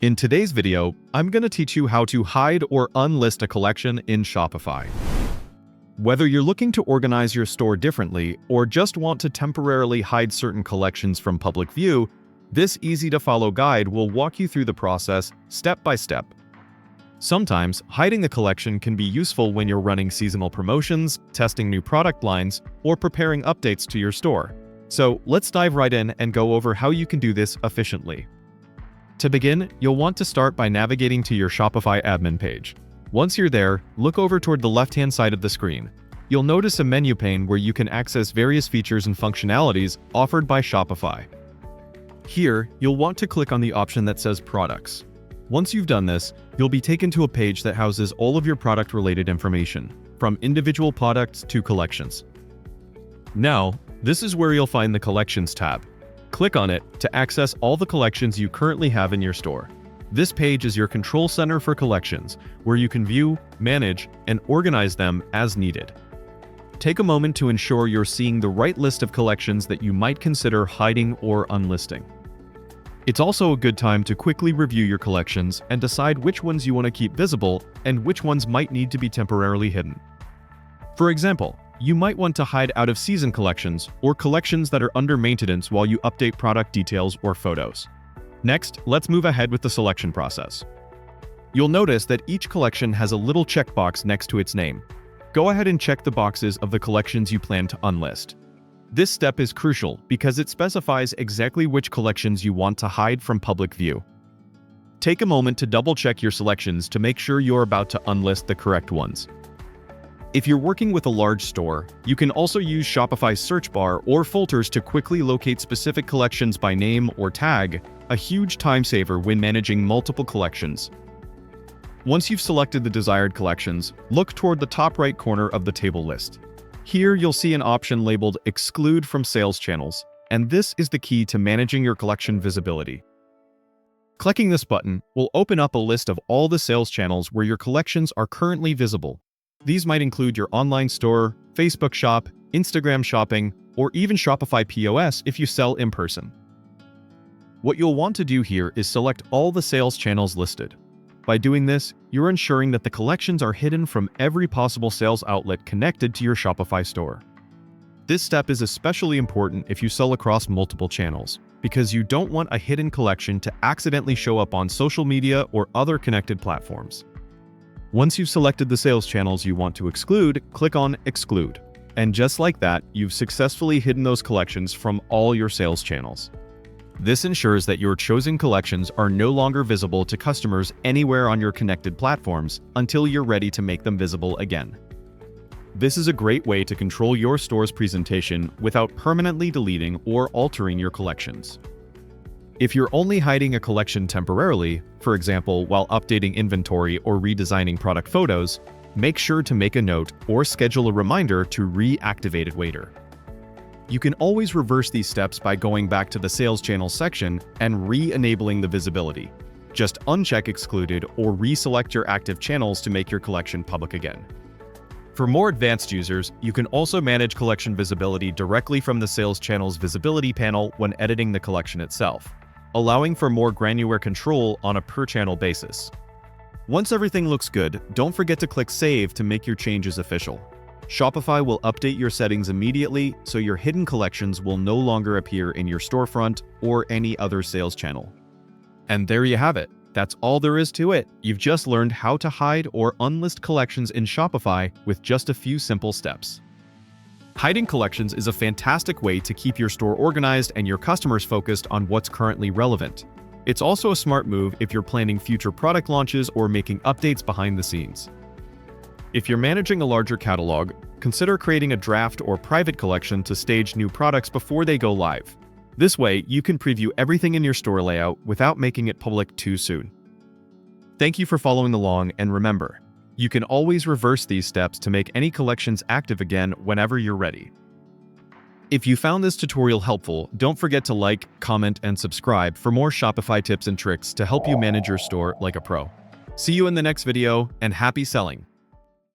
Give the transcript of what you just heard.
In today's video, I'm going to teach you how to hide or unlist a collection in Shopify. Whether you're looking to organize your store differently or just want to temporarily hide certain collections from public view, this easy-to-follow guide will walk you through the process step by step. Sometimes, hiding a collection can be useful when you're running seasonal promotions, testing new product lines, or preparing updates to your store. So let's dive right in and go over how you can do this efficiently. To begin, you'll want to start by navigating to your Shopify admin page. Once you're there, look over toward the left-hand side of the screen. You'll notice a menu pane where you can access various features and functionalities offered by Shopify. Here, you'll want to click on the option that says Products. Once you've done this, you'll be taken to a page that houses all of your product-related information, from individual products to collections. Now, this is where you'll find the Collections tab. Click on it to access all the collections you currently have in your store. This page is your control center for collections, where you can view, manage, and organize them as needed. Take a moment to ensure you're seeing the right list of collections that you might consider hiding or unlisting. It's also a good time to quickly review your collections and decide which ones you want to keep visible and which ones might need to be temporarily hidden. For example, you might want to hide out-of-season collections or collections that are under maintenance while you update product details or photos. Next, let's move ahead with the selection process. You'll notice that each collection has a little checkbox next to its name. Go ahead and check the boxes of the collections you plan to unlist. This step is crucial because it specifies exactly which collections you want to hide from public view. Take a moment to double-check your selections to make sure you're about to unlist the correct ones. If you're working with a large store, you can also use Shopify's search bar or filters to quickly locate specific collections by name or tag, a huge time saver when managing multiple collections. Once you've selected the desired collections, look toward the top right corner of the table list. Here you'll see an option labeled Exclude from Sales Channels, and this is the key to managing your collection visibility. Clicking this button will open up a list of all the sales channels where your collections are currently visible. These might include your online store, Facebook shop, Instagram shopping, or even Shopify POS if you sell in person. What you'll want to do here is select all the sales channels listed. By doing this, you're ensuring that the collections are hidden from every possible sales outlet connected to your Shopify store. This step is especially important if you sell across multiple channels, because you don't want a hidden collection to accidentally show up on social media or other connected platforms. Once you've selected the sales channels you want to exclude, click on Exclude. And just like that, you've successfully hidden those collections from all your sales channels. This ensures that your chosen collections are no longer visible to customers anywhere on your connected platforms until you're ready to make them visible again. This is a great way to control your store's presentation without permanently deleting or altering your collections. If you're only hiding a collection temporarily, for example, while updating inventory or redesigning product photos, make sure to make a note or schedule a reminder to reactivate it later. You can always reverse these steps by going back to the Sales Channels section and re-enabling the visibility. Just uncheck Excluded or reselect your active channels to make your collection public again. For more advanced users, you can also manage collection visibility directly from the Sales Channels visibility panel when editing the collection itself, allowing for more granular control on a per-channel basis. Once everything looks good, don't forget to click Save to make your changes official. Shopify will update your settings immediately, so your hidden collections will no longer appear in your storefront or any other sales channel. And there you have it. That's all there is to it. You've just learned how to hide or unlist collections in Shopify with just a few simple steps. Hiding collections is a fantastic way to keep your store organized and your customers focused on what's currently relevant. It's also a smart move if you're planning future product launches or making updates behind the scenes. If you're managing a larger catalog, consider creating a draft or private collection to stage new products before they go live. This way, you can preview everything in your store layout without making it public too soon. Thank you for following along, and remember, you can always reverse these steps to make any collections active again whenever you're ready. If you found this tutorial helpful, don't forget to like, comment, and subscribe for more Shopify tips and tricks to help you manage your store like a pro. See you in the next video, and happy selling!